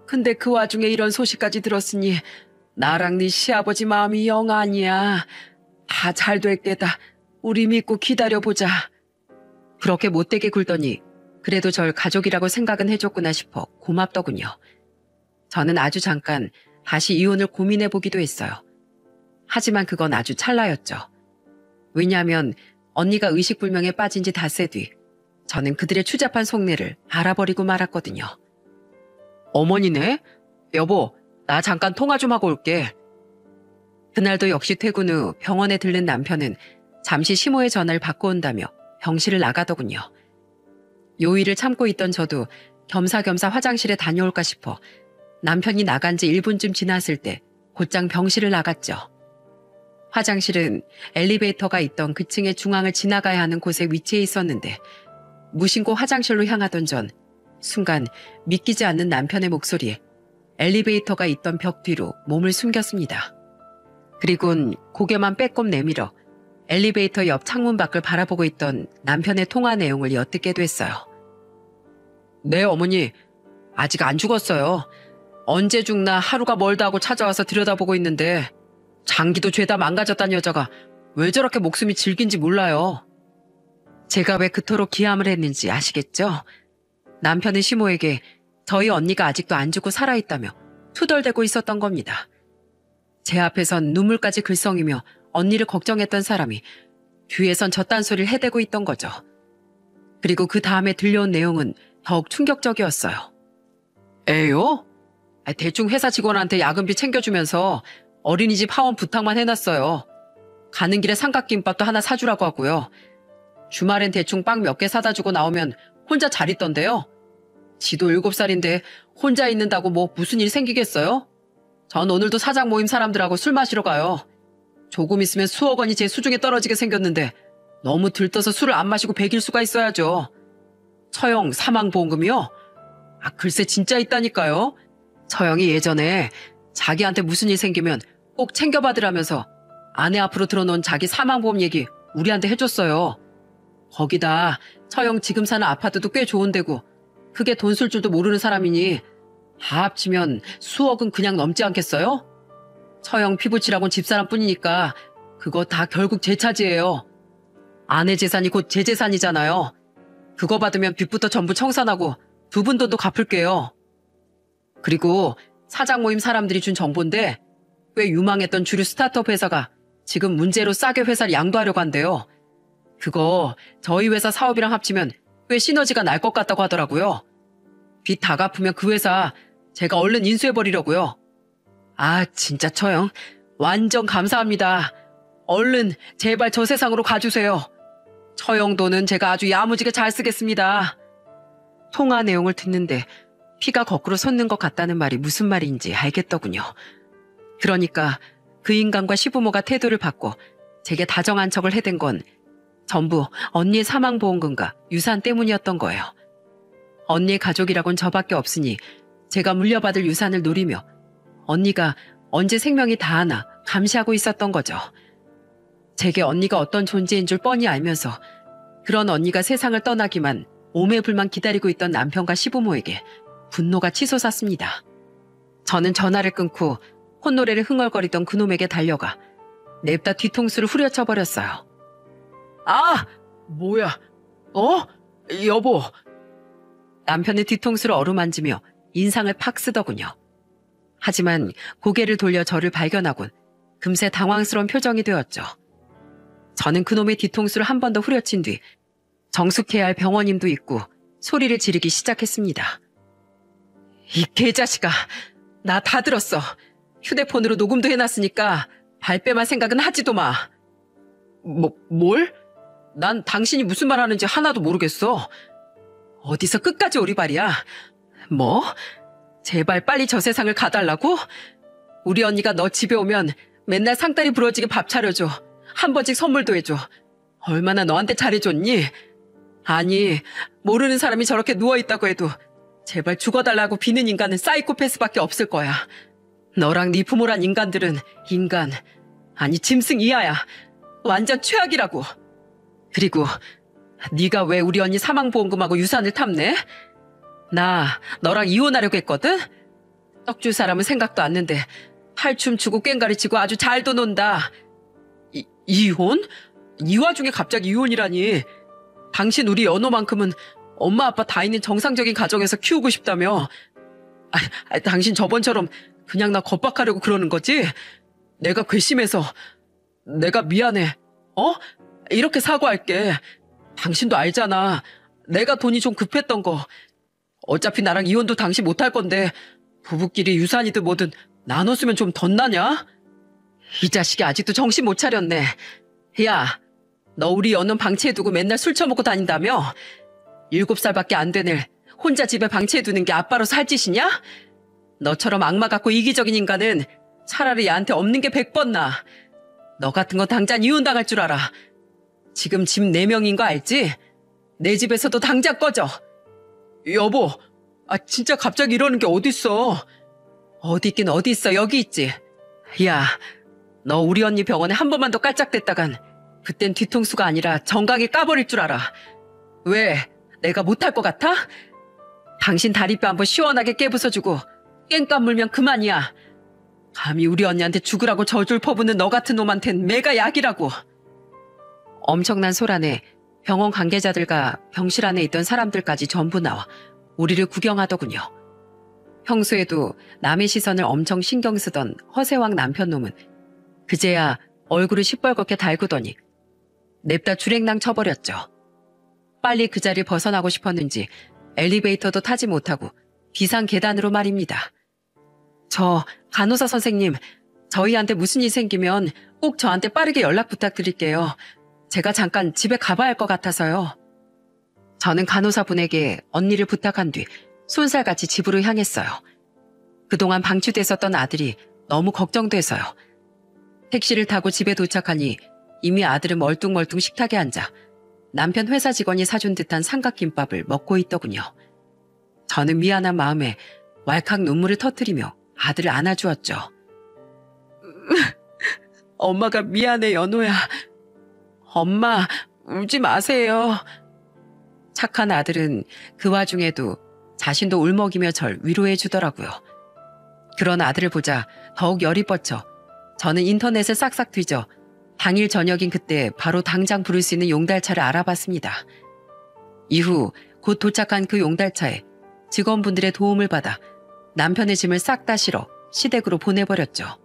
근데 그 와중에 이런 소식까지 들었으니 나랑 네 시아버지 마음이 영 아니야. 다 잘 될 게다. 우리 믿고 기다려보자. 그렇게 못되게 굴더니 그래도 절 가족이라고 생각은 해줬구나 싶어 고맙더군요. 저는 아주 잠깐 다시 이혼을 고민해보기도 했어요. 하지만 그건 아주 찰나였죠. 왜냐하면 언니가 의식불명에 빠진 지 닷새 뒤 저는 그들의 추잡한 속내를 알아버리고 말았거든요. 어머니네? 여보, 나 잠깐 통화 좀 하고 올게. 그날도 역시 퇴근 후 병원에 들른 남편은 잠시 시모의 전화를 받고 온다며 병실을 나가더군요. 요일을 참고 있던 저도 겸사겸사 화장실에 다녀올까 싶어 남편이 나간 지 1분쯤 지났을 때 곧장 병실을 나갔죠. 화장실은 엘리베이터가 있던 그 층의 중앙을 지나가야 하는 곳에 위치해 있었는데 무심코 화장실로 향하던 전 순간 믿기지 않는 남편의 목소리에 엘리베이터가 있던 벽 뒤로 몸을 숨겼습니다. 그리곤 고개만 빼꼼 내밀어 엘리베이터 옆 창문 밖을 바라보고 있던 남편의 통화 내용을 엿듣게 됐어요. 네, 어머니. 아직 안 죽었어요. 언제 죽나 하루가 멀다 하고 찾아와서 들여다보고 있는데 장기도 죄다 망가졌다는 여자가 왜 저렇게 목숨이 질긴지 몰라요. 제가 왜 그토록 기함을 했는지 아시겠죠? 남편은 시모에게 저희 언니가 아직도 안 죽고 살아있다며 투덜대고 있었던 겁니다. 제 앞에선 눈물까지 글썽이며 언니를 걱정했던 사람이 뒤에선 저딴 소리를 해대고 있던 거죠. 그리고 그 다음에 들려온 내용은 더욱 충격적이었어요. 에요? 대충 회사 직원한테 야근비 챙겨주면서 어린이집 하원 부탁만 해놨어요. 가는 길에 삼각김밥도 하나 사주라고 하고요. 주말엔 대충 빵 몇 개 사다 주고 나오면 혼자 잘 있던데요. 지도 7살인데 혼자 있는다고 뭐 무슨 일 생기겠어요? 전 오늘도 사장 모임 사람들하고 술 마시러 가요. 조금 있으면 수억 원이 제 수중에 떨어지게 생겼는데 너무 들떠서 술을 안 마시고 배길 수가 있어야죠. 처형 사망보험금이요? 글쎄 진짜 있다니까요. 처형이 예전에 자기한테 무슨 일 생기면 꼭 챙겨받으라면서 아내 앞으로 들어놓은 자기 사망보험 얘기 우리한테 해줬어요. 거기다 처형 지금 사는 아파트도 꽤 좋은 데고 크게 돈 쓸 줄도 모르는 사람이니 다 합치면 수억은 그냥 넘지 않겠어요? 처형 피부치라곤 집사람 뿐이니까 그거 다 결국 제 차지예요. 아내 재산이 곧 제 재산이잖아요. 그거 받으면 빚부터 전부 청산하고 두 분 돈도 갚을게요. 그리고 사장 모임 사람들이 준 정보인데 꽤 유망했던 주류 스타트업 회사가 지금 문제로 싸게 회사를 양도하려고 한대요. 그거 저희 회사 사업이랑 합치면 꽤 시너지가 날 것 같다고 하더라고요. 빚 다 갚으면 그 회사 제가 얼른 인수해버리려고요. 진짜 처형 완전 감사합니다. 얼른 제발 저 세상으로 가주세요. 처형 돈은 제가 아주 야무지게 잘 쓰겠습니다. 통화 내용을 듣는데 피가 거꾸로 솟는 것 같다는 말이 무슨 말인지 알겠더군요. 그러니까 그 인간과 시부모가 태도를 바꿔 제게 다정한 척을 해댄 건 전부 언니의 사망보험금과 유산 때문이었던 거예요. 언니의 가족이라곤 저밖에 없으니 제가 물려받을 유산을 노리며 언니가 언제 생명이 다하나 감시하고 있었던 거죠. 제게 언니가 어떤 존재인 줄 뻔히 알면서 그런 언니가 세상을 떠나기만 오매불만 기다리고 있던 남편과 시부모에게 분노가 치솟았습니다. 저는 전화를 끊고 콧노래를 흥얼거리던 그놈에게 달려가 냅다 뒤통수를 후려쳐버렸어요. 뭐야? 여보. 남편의 뒤통수를 어루만지며 인상을 팍 쓰더군요. 하지만 고개를 돌려 저를 발견하곤 금세 당황스러운 표정이 되었죠. 저는 그놈의 뒤통수를 한 번 더 후려친 뒤 정숙해야 할 병원임도 있고 소리를 지르기 시작했습니다. 이 개자식아, 나 다 들었어. 휴대폰으로 녹음도 해놨으니까 발뺌할 생각은 하지도 마. 뭘? 난 당신이 무슨 말 하는지 하나도 모르겠어. 어디서 끝까지 오리발이야? 뭐? 제발 빨리 저 세상을 가달라고? 우리 언니가 너 집에 오면 맨날 상다리 부러지게 밥 차려줘. 한 번씩 선물도 해줘. 얼마나 너한테 잘해줬니? 아니, 모르는 사람이 저렇게 누워있다고 해도 제발 죽어달라고 비는 인간은 사이코패스밖에 없을 거야. 너랑 네 부모란 인간들은 아니 짐승 이하야. 완전 최악이라고. 그리고 네가 왜 우리 언니 사망보험금하고 유산을 탐내? 나 너랑 이혼하려고 했거든? 떡줄 사람은 생각도 않는데 팔춤 추고 꽹가리 치고 아주 잘도 논다. 이혼? 이 와중에 갑자기 이혼이라니. 당신 우리 연호만큼은 엄마 아빠 다 있는 정상적인 가정에서 키우고 싶다며. 당신 저번처럼 그냥 나 겁박하려고 그러는 거지? 내가 괘씸해서. 내가 미안해. 이렇게 사과할게. 당신도 알잖아. 내가 돈이 좀 급했던 거. 어차피 나랑 이혼도 당신 못할 건데 부부끼리 유산이든 뭐든 나눴으면 좀 덧나냐? 이 자식이 아직도 정신 못 차렸네. 야, 너 우리 연은 방치해두고 맨날 술 처먹고 다닌다며? 7살밖에 안 된 애 혼자 집에 방치해두는 게 아빠로서 할 짓이냐? 너처럼 악마 같고 이기적인 인간은 차라리 얘한테 없는 게 100번 나아. 너 같은 건 당장 이혼당할 줄 알아. 지금 집 4명인 거 알지? 내 집에서도 당장 꺼져. 여보, 진짜 갑자기 이러는 게 어딨어. 어디 있긴 어디 있어. 여기 있지. 야, 너 우리 언니 병원에 한 번만 더 깔짝댔다간 그땐 뒤통수가 아니라 정강이 까버릴 줄 알아. 왜? 내가 못할 것 같아? 당신 다리뼈 한번 시원하게 깨부숴주고 깽판 물면 그만이야. 감히 우리 언니한테 죽으라고 저줄 퍼붓는 너 같은 놈한텐 매가 약이라고. 엄청난 소란에 병원 관계자들과 병실 안에 있던 사람들까지 전부 나와 우리를 구경하더군요. 평소에도 남의 시선을 엄청 신경 쓰던 허세왕 남편 놈은 그제야 얼굴을 시뻘겋게 달구더니 냅다 주랭랑 쳐버렸죠. 빨리 그 자리를 벗어나고 싶었는지 엘리베이터도 타지 못하고 비상 계단으로 말입니다. 저 간호사 선생님, 저희한테 무슨 일 생기면 꼭 저한테 빠르게 연락 부탁드릴게요. 제가 잠깐 집에 가봐야 할 것 같아서요. 저는 간호사분에게 언니를 부탁한 뒤 쏜살같이 집으로 향했어요. 그동안 방치됐었던 아들이 너무 걱정돼서요. 택시를 타고 집에 도착하니 이미 아들은 멀뚱멀뚱 식탁에 앉아 남편 회사 직원이 사준 듯한 삼각김밥을 먹고 있더군요. 저는 미안한 마음에 왈칵 눈물을 터뜨리며 아들을 안아주었죠. 엄마가 미안해, 연호야. 엄마, 울지 마세요. 착한 아들은 그 와중에도 자신도 울먹이며 절 위로해 주더라고요. 그런 아들을 보자 더욱 열이 뻗쳐 저는 인터넷을 싹싹 뒤져 당일 저녁인 그때 바로 당장 부를 수 있는 용달차를 알아봤습니다. 이후 곧 도착한 그 용달차에 직원분들의 도움을 받아 남편의 짐을 싹 다 실어 시댁으로 보내버렸죠.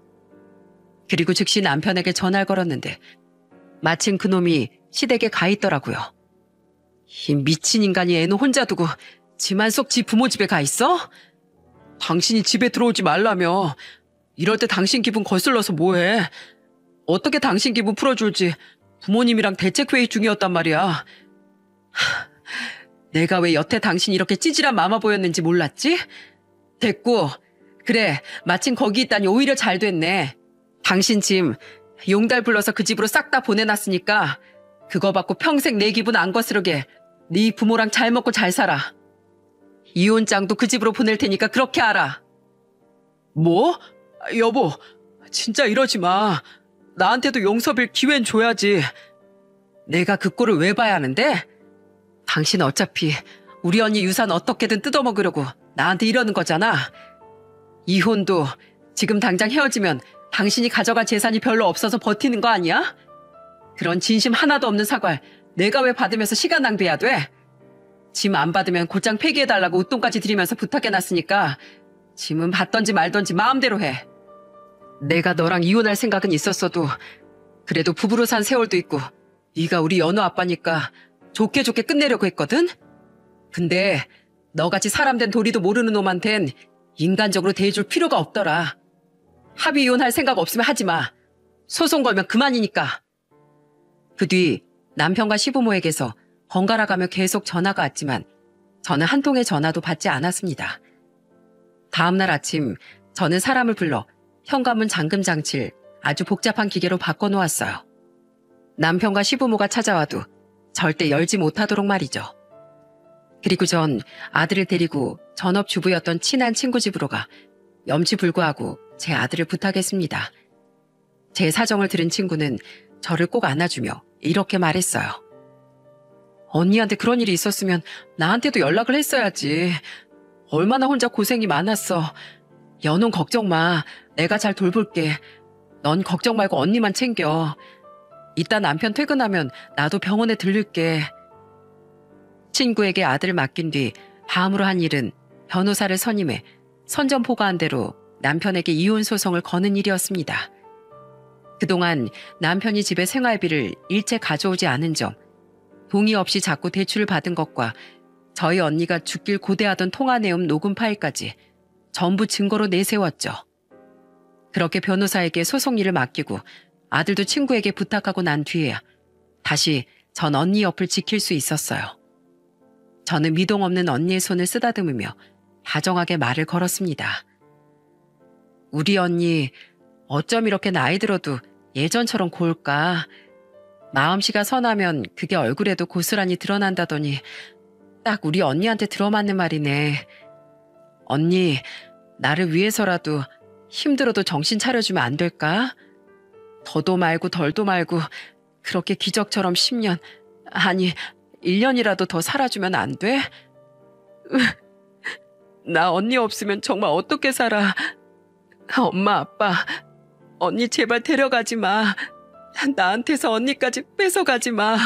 그리고 즉시 남편에게 전화를 걸었는데 마침 그놈이 시댁에 가 있더라고요. 이 미친 인간이 애는 혼자 두고 지만 쏙 지 부모 집에 가 있어? 당신이 집에 들어오지 말라며. 이럴 때 당신 기분 거슬러서 뭐해. 어떻게 당신 기분 풀어줄지 부모님이랑 대책회의 중이었단 말이야. 내가 왜 여태 당신이 이렇게 찌질한 마마 보였는지 몰랐지? 됐고, 그래, 마침 거기 있다니 오히려 잘 됐네. 당신 짐 용달 불러서 그 집으로 싹 다 보내놨으니까 그거 받고 평생 내 기분 안 거스르게 네 부모랑 잘 먹고 잘 살아. 이혼장도 그 집으로 보낼 테니까 그렇게 알아. 뭐? 여보, 진짜 이러지 마. 나한테도 용서빌 기회는 줘야지. 내가 그 꼴을 왜 봐야 하는데? 당신 어차피 우리 언니 유산 어떻게든 뜯어먹으려고 나한테 이러는 거잖아. 이혼도 지금 당장 헤어지면 당신이 가져갈 재산이 별로 없어서 버티는 거 아니야? 그런 진심 하나도 없는 사과를 내가 왜 받으면서 시간 낭비해야 돼? 짐 안 받으면 곧장 폐기해달라고 웃돈까지 드리면서 부탁해놨으니까 짐은 받던지 말던지 마음대로 해. 내가 너랑 이혼할 생각은 있었어도 그래도 부부로 산 세월도 있고 네가 우리 연우 아빠니까 좋게 좋게 끝내려고 했거든? 근데 너같이 사람된 도리도 모르는 놈한텐 인간적으로 대해줄 필요가 없더라. 합의 이혼할 생각 없으면 하지 마. 소송 걸면 그만이니까. 그 뒤 남편과 시부모에게서 번갈아가며 계속 전화가 왔지만 저는 한 통의 전화도 받지 않았습니다. 다음날 아침 저는 사람을 불러 현관문 잠금 장치를 아주 복잡한 기계로 바꿔놓았어요. 남편과 시부모가 찾아와도 절대 열지 못하도록 말이죠. 그리고 전 아들을 데리고 전업주부였던 친한 친구 집으로 가 염치불구하고 제 아들을 부탁했습니다. 제 사정을 들은 친구는 저를 꼭 안아주며 이렇게 말했어요. 언니한테 그런 일이 있었으면 나한테도 연락을 했어야지. 얼마나 혼자 고생이 많았어. 연훈 걱정 마. 내가 잘 돌볼게. 넌 걱정 말고 언니만 챙겨. 이따 남편 퇴근하면 나도 병원에 들를게. 친구에게 아들을 맡긴 뒤 다음으로 한 일은 변호사를 선임해 선전포고한 대로 남편에게 이혼 소송을 거는 일이었습니다. 그동안 남편이 집에 생활비를 일체 가져오지 않은 점, 동의 없이 자꾸 대출을 받은 것과 저희 언니가 죽길 고대하던 통화 내용 녹음 파일까지 전부 증거로 내세웠죠. 그렇게 변호사에게 소송 일을 맡기고 아들도 친구에게 부탁하고 난 뒤에야 다시 전 언니 옆을 지킬 수 있었어요. 저는 미동 없는 언니의 손을 쓰다듬으며 다정하게 말을 걸었습니다. 우리 언니 어쩜 이렇게 나이 들어도 예전처럼 고울까? 마음씨가 선하면 그게 얼굴에도 고스란히 드러난다더니 딱 우리 언니한테 들어맞는 말이네. 언니, 나를 위해서라도 힘들어도 정신 차려주면 안 될까? 더도 말고 덜도 말고 그렇게 기적처럼 10년, 아니 1년이라도 더 살아주면 안 돼? 나 언니 없으면 정말 어떻게 살아? 엄마, 아빠, 언니 제발 데려가지 마. 나한테서 언니까지 뺏어가지 마.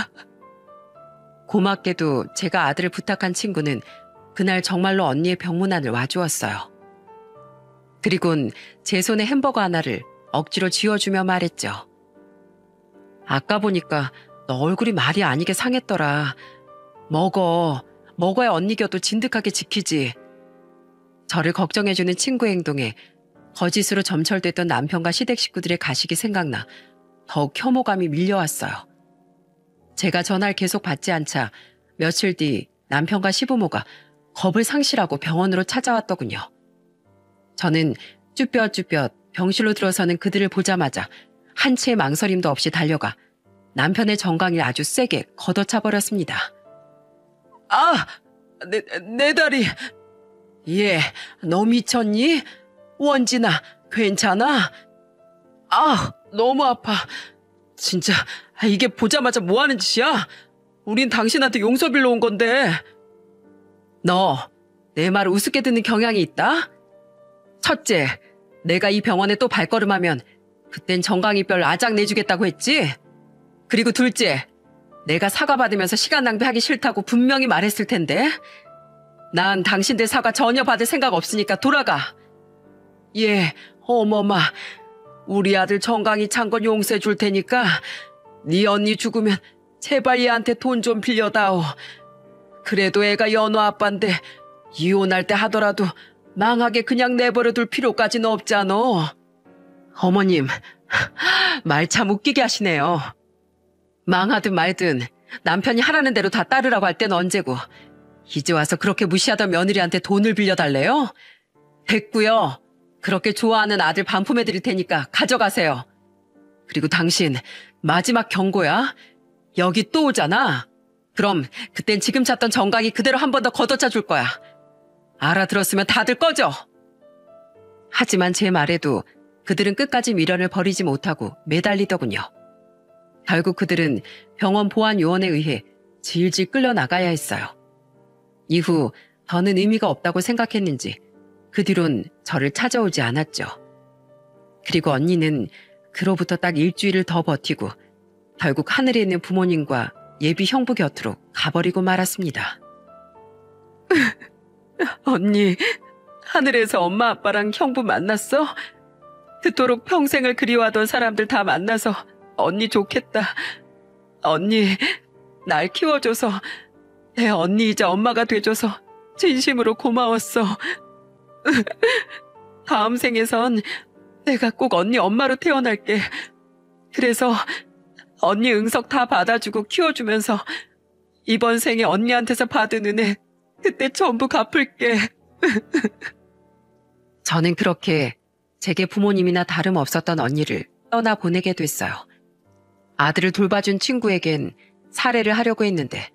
고맙게도 제가 아들을 부탁한 친구는 그날 정말로 언니의 병문안을 와주었어요. 그리곤 제 손에 햄버거 하나를 억지로 쥐어주며 말했죠. 아까 보니까 너 얼굴이 말이 아니게 상했더라. 먹어야 언니 곁도 진득하게 지키지. 저를 걱정해주는 친구의 행동에 거짓으로 점철됐던 남편과 시댁 식구들의 가식이 생각나 더욱 혐오감이 밀려왔어요. 제가 전화를 계속 받지 않자 며칠 뒤 남편과 시부모가 겁을 상실하고 병원으로 찾아왔더군요. 저는 쭈뼛쭈뼛 병실로 들어서는 그들을 보자마자 한 채의 망설임도 없이 달려가 남편의 정강이를 아주 세게 걷어차버렸습니다. 아! 내 다리! 얘, 너 미쳤니? 원진아, 괜찮아? 아, 너무 아파. 진짜 이게 보자마자 뭐 하는 짓이야? 우린 당신한테 용서 빌러 온 건데. 너, 내 말을 우습게 듣는 경향이 있다? 첫째, 내가 이 병원에 또 발걸음하면 그땐 정강이별 아작 내주겠다고 했지? 그리고 둘째, 내가 사과받으면서 시간 낭비하기 싫다고 분명히 말했을 텐데. 난 당신들 사과 전혀 받을 생각 없으니까 돌아가. 예, 어머마, 우리 아들 정강이 찬 건 용서해 줄 테니까 네 언니 죽으면 제발 얘한테 돈 좀 빌려다오. 그래도 애가 연호 아빠인데 이혼할 때 하더라도 망하게 그냥 내버려 둘 필요까지는 없잖아. 어머님, 말 참 웃기게 하시네요. 망하든 말든 남편이 하라는 대로 다 따르라고 할 땐 언제고 이제 와서 그렇게 무시하던 며느리한테 돈을 빌려달래요? 됐고요. 그렇게 좋아하는 아들 반품해드릴 테니까 가져가세요. 그리고 당신 마지막 경고야. 여기 또 오잖아. 그럼 그땐 지금 찾던 정강이 그대로 한 번 더 걷어차 줄 거야. 알아들었으면 다들 꺼져. 하지만 제 말에도 그들은 끝까지 미련을 버리지 못하고 매달리더군요. 결국 그들은 병원 보안요원에 의해 질질 끌려나가야 했어요. 이후 더는 의미가 없다고 생각했는지 그 뒤론 저를 찾아오지 않았죠. 그리고 언니는 그로부터 딱 일주일을 더 버티고 결국 하늘에 있는 부모님과 예비 형부 곁으로 가버리고 말았습니다. 언니, 하늘에서 엄마 아빠랑 형부 만났어? 그토록 평생을 그리워하던 사람들 다 만나서 언니 좋겠다. 언니, 날 키워줘서 내 언니이자 엄마가 돼줘서 진심으로 고마웠어. 다음 생에선 내가 꼭 언니 엄마로 태어날게. 그래서 언니 응석 다 받아주고 키워주면서 이번 생에 언니한테서 받은 은혜 그때 전부 갚을게. 저는 그렇게 제게 부모님이나 다름없었던 언니를 떠나보내게 됐어요. 아들을 돌봐준 친구에겐 살해를 하려고 했는데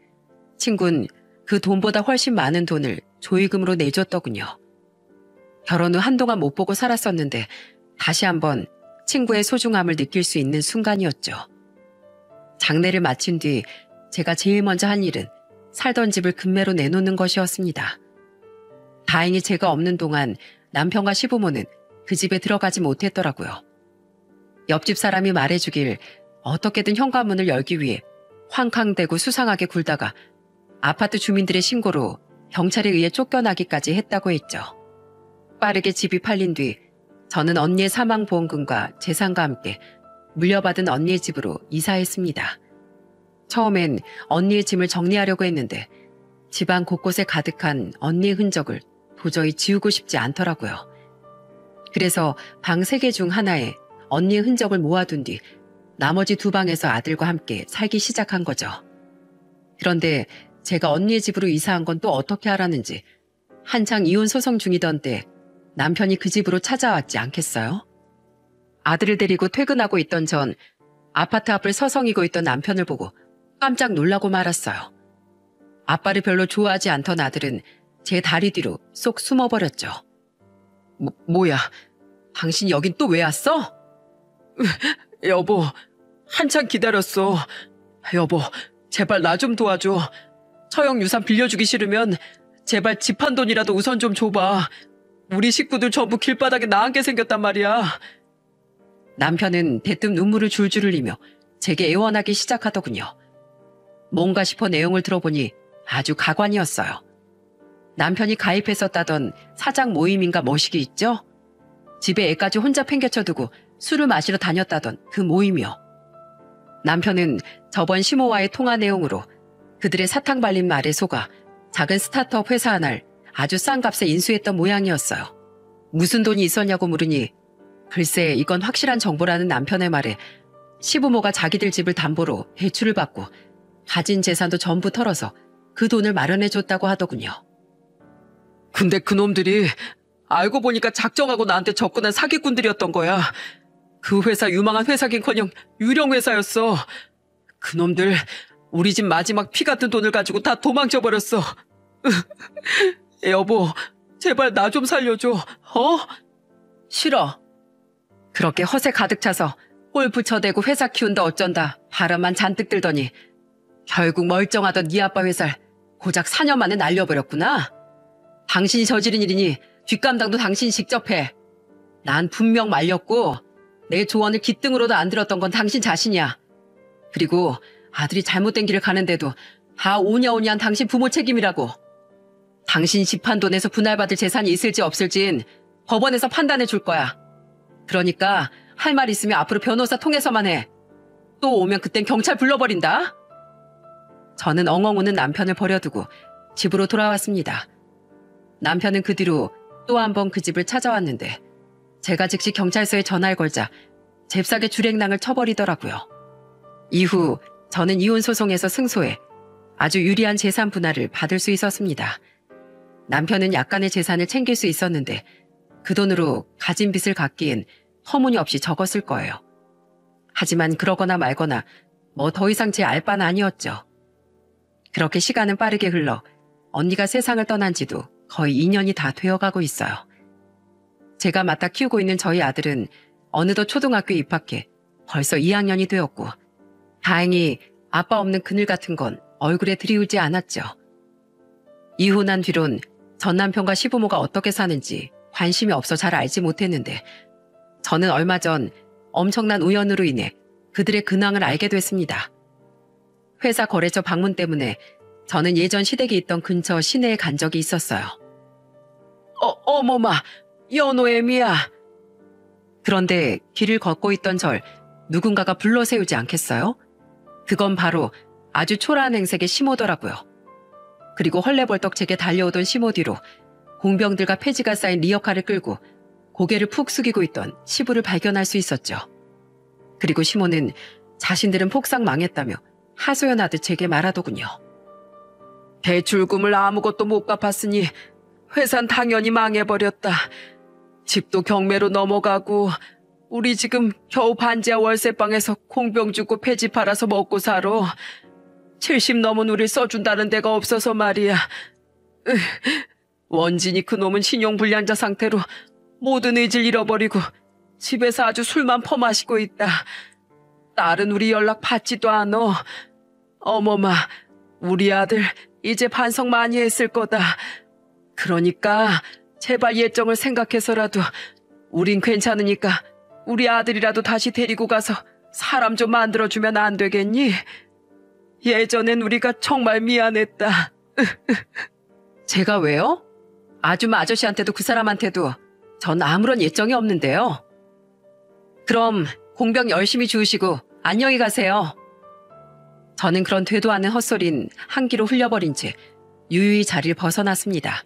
친구는 그 돈보다 훨씬 많은 돈을 조의금으로 내줬더군요. 결혼 후 한동안 못 보고 살았었는데 다시 한번 친구의 소중함을 느낄 수 있는 순간이었죠. 장례를 마친 뒤 제가 제일 먼저 한 일은 살던 집을 급매로 내놓는 것이었습니다. 다행히 제가 없는 동안 남편과 시부모는 그 집에 들어가지 못했더라고요. 옆집 사람이 말해주길 어떻게든 현관문을 열기 위해 황캉대고 수상하게 굴다가 아파트 주민들의 신고로 경찰에 의해 쫓겨나기까지 했다고 했죠. 빠르게 집이 팔린 뒤 저는 언니의 사망보험금과 재산과 함께 물려받은 언니의 집으로 이사했습니다. 처음엔 언니의 짐을 정리하려고 했는데 집안 곳곳에 가득한 언니의 흔적을 도저히 지우고 싶지 않더라고요. 그래서 방 3개 중 하나에 언니의 흔적을 모아둔 뒤 나머지 두 방에서 아들과 함께 살기 시작한 거죠. 그런데 제가 언니의 집으로 이사한 건 또 어떻게 알았는지 한창 이혼 소송 중이던 때 남편이 그 집으로 찾아왔지 않겠어요? 아들을 데리고 퇴근하고 있던 전 아파트 앞을 서성이고 있던 남편을 보고 깜짝 놀라고 말았어요. 아빠를 별로 좋아하지 않던 아들은 제 다리 뒤로 쏙 숨어버렸죠. 뭐야, 당신 여긴 또 왜 왔어? 여보, 한참 기다렸어. 여보, 제발 나 좀 도와줘. 처형 유산 빌려주기 싫으면 제발 집 한 돈이라도 우선 좀 줘봐. 우리 식구들 전부 길바닥에 나앉게 생겼단 말이야. 남편은 대뜸 눈물을 줄줄 흘리며 제게 애원하기 시작하더군요. 뭔가 싶어 내용을 들어보니 아주 가관이었어요. 남편이 가입했었다던 사장 모임인가 뭐시기 있죠? 집에 애까지 혼자 팽개쳐두고 술을 마시러 다녔다던 그 모임이요. 남편은 저번 시모와의 통화 내용으로 그들의 사탕 발린 말에 속아 작은 스타트업 회사 하나를 아주 싼 값에 인수했던 모양이었어요. 무슨 돈이 있었냐고 물으니 글쎄 이건 확실한 정보라는 남편의 말에 시부모가 자기들 집을 담보로 대출을 받고 가진 재산도 전부 털어서 그 돈을 마련해줬다고 하더군요. 근데 그놈들이 알고 보니까 작정하고 나한테 접근한 사기꾼들이었던 거야. 그 회사 유망한 회사긴커녕 유령 회사였어. 그놈들 우리 집 마지막 피 같은 돈을 가지고 다 도망쳐버렸어. 여보, 제발 나 좀 살려줘. 싫어. 그렇게 허세 가득 차서 골프 쳐대고 회사 키운다 어쩐다 바람만 잔뜩 들더니 결국 멀쩡하던 네 아빠 회사를 고작 4년 만에 날려버렸구나. 당신이 저지른 일이니 뒷감당도 당신이 직접 해. 난 분명 말렸고 내 조언을 기등으로도 안 들었던 건 당신 자신이야. 그리고 아들이 잘못된 길을 가는데도 다 오냐오냐한 당신 부모 책임이라고. 당신 집 한 돈에서 분할받을 재산이 있을지 없을진 법원에서 판단해 줄 거야. 그러니까 할 말 있으면 앞으로 변호사 통해서만 해. 또 오면 그땐 경찰 불러버린다. 저는 엉엉 우는 남편을 버려두고 집으로 돌아왔습니다. 남편은 그 뒤로 또 한 번 그 집을 찾아왔는데 제가 즉시 경찰서에 전화를 걸자 잽싸게 줄행랑을 쳐버리더라고요. 이후 저는 이혼소송에서 승소해 아주 유리한 재산 분할을 받을 수 있었습니다. 남편은 약간의 재산을 챙길 수 있었는데 그 돈으로 가진 빚을 갚기엔 터무니없이 적었을 거예요. 하지만 그러거나 말거나 뭐 더 이상 제 알 바는 아니었죠. 그렇게 시간은 빠르게 흘러 언니가 세상을 떠난 지도 거의 2년이 다 되어가고 있어요. 제가 맡아 키우고 있는 저희 아들은 어느덧 초등학교에 입학해 벌써 2학년이 되었고 다행히 아빠 없는 그늘 같은 건 얼굴에 들이우지 않았죠. 이혼한 뒤론 전 남편과 시부모가 어떻게 사는지 관심이 없어 잘 알지 못했는데 저는 얼마 전 엄청난 우연으로 인해 그들의 근황을 알게 됐습니다. 회사 거래처 방문 때문에 저는 예전 시댁이 있던 근처 시내에 간 적이 있었어요. 어머마, 연호애미야. 그런데 길을 걷고 있던 절 누군가가 불러세우지 않겠어요? 그건 바로 아주 초라한 행색의 시모더라고요. 그리고 헐레벌떡 제게 달려오던 시모 뒤로 공병들과 폐지가 쌓인 리어카를 끌고 고개를 푹 숙이고 있던 시부를 발견할 수 있었죠. 그리고 시모는 자신들은 폭삭 망했다며 하소연하듯 제게 말하더군요. 대출금을 아무것도 못 갚았으니 회사는 당연히 망해버렸다. 집도 경매로 넘어가고 우리 지금 겨우 반지하 월세방에서 공병 주고 폐지 팔아서 먹고 살아. 70 넘은 우릴 써준다는 데가 없어서 말이야. 원진이 그놈은 신용불량자 상태로 모든 의지를 잃어버리고 집에서 아주 술만 퍼마시고 있다. 딸은 우리 연락 받지도 않어. 어머마, 우리 아들 이제 반성 많이 했을 거다. 그러니까 제발 예정을 생각해서라도 우린 괜찮으니까 우리 아들이라도 다시 데리고 가서 사람 좀 만들어주면 안 되겠니? 예전엔 우리가 정말 미안했다. 제가 왜요? 아줌마 아저씨한테도 그 사람한테도 전 아무런 예정이 없는데요. 그럼 공병 열심히 주우시고 안녕히 가세요. 저는 그런 되도 않은 헛소린 한기로 흘려버린 채 유유히 자리를 벗어났습니다.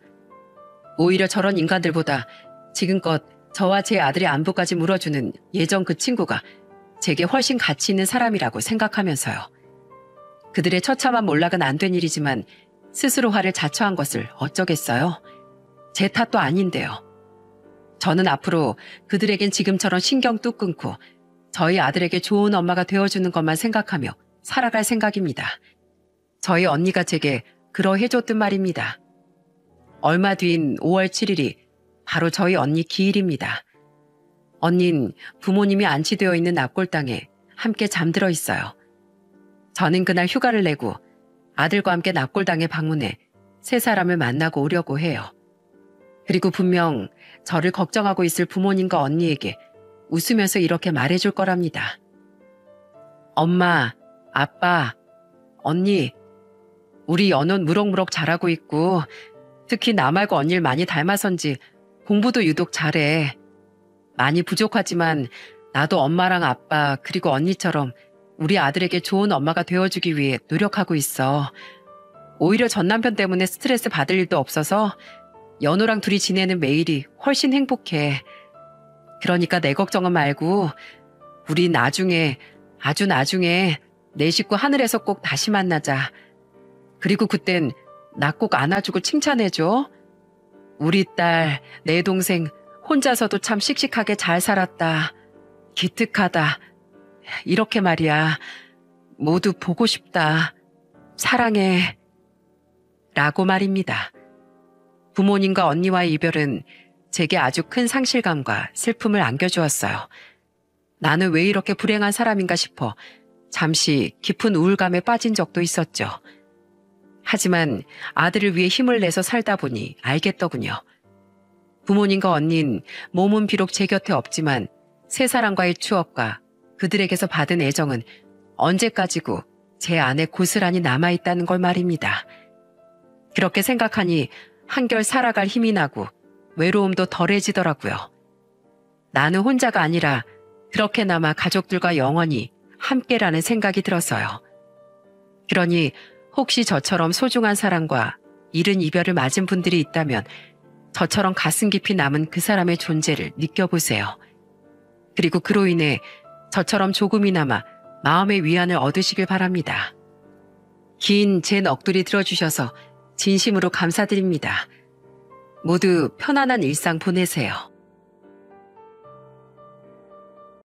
오히려 저런 인간들보다 지금껏 저와 제 아들의 안부까지 물어주는 예전 그 친구가 제게 훨씬 가치 있는 사람이라고 생각하면서요. 그들의 처참한 몰락은 안 된 일이지만 스스로 화를 자초한 것을 어쩌겠어요? 제 탓도 아닌데요. 저는 앞으로 그들에겐 지금처럼 신경 뚝 끊고 저희 아들에게 좋은 엄마가 되어주는 것만 생각하며 살아갈 생각입니다. 저희 언니가 제게 그러해줬던 말입니다. 얼마 뒤인 5월 7일이 바로 저희 언니 기일입니다. 언닌 부모님이 안치되어 있는 납골당에 함께 잠들어 있어요. 저는 그날 휴가를 내고 아들과 함께 납골당에 방문해 세 사람을 만나고 오려고 해요. 그리고 분명 저를 걱정하고 있을 부모님과 언니에게 웃으면서 이렇게 말해줄 거랍니다. 엄마, 아빠, 언니, 우리 연혼 무럭무럭 잘하고 있고 특히 나 말고 언니를 많이 닮아선지 공부도 유독 잘해. 많이 부족하지만 나도 엄마랑 아빠 그리고 언니처럼 우리 아들에게 좋은 엄마가 되어주기 위해 노력하고 있어. 오히려 전 남편 때문에 스트레스 받을 일도 없어서 연호랑 둘이 지내는 매일이 훨씬 행복해. 그러니까 내 걱정은 말고 우리 나중에 아주 나중에 내 식구 하늘에서 꼭 다시 만나자. 그리고 그땐 나 꼭 안아주고 칭찬해줘. 우리 딸, 내 동생 혼자서도 참 씩씩하게 잘 살았다. 기특하다. 이렇게 말이야. 모두 보고 싶다. 사랑해. 라고 말입니다. 부모님과 언니와의 이별은 제게 아주 큰 상실감과 슬픔을 안겨주었어요. 나는 왜 이렇게 불행한 사람인가 싶어 잠시 깊은 우울감에 빠진 적도 있었죠. 하지만 아들을 위해 힘을 내서 살다 보니 알겠더군요. 부모님과 언닌 몸은 비록 제 곁에 없지만 세 사람과의 추억과 그들에게서 받은 애정은 언제까지고 제 안에 고스란히 남아있다는 걸 말입니다. 그렇게 생각하니 한결 살아갈 힘이 나고 외로움도 덜해지더라고요. 나는 혼자가 아니라 그렇게나마 가족들과 영원히 함께라는 생각이 들어서요. 그러니 혹시 저처럼 소중한 사람과 이른 이별을 맞은 분들이 있다면 저처럼 가슴 깊이 남은 그 사람의 존재를 느껴보세요. 그리고 그로 인해 저처럼 조금이나마 마음의 위안을 얻으시길 바랍니다. 긴 제 넋두리 들어주셔서 진심으로 감사드립니다. 모두 편안한 일상 보내세요.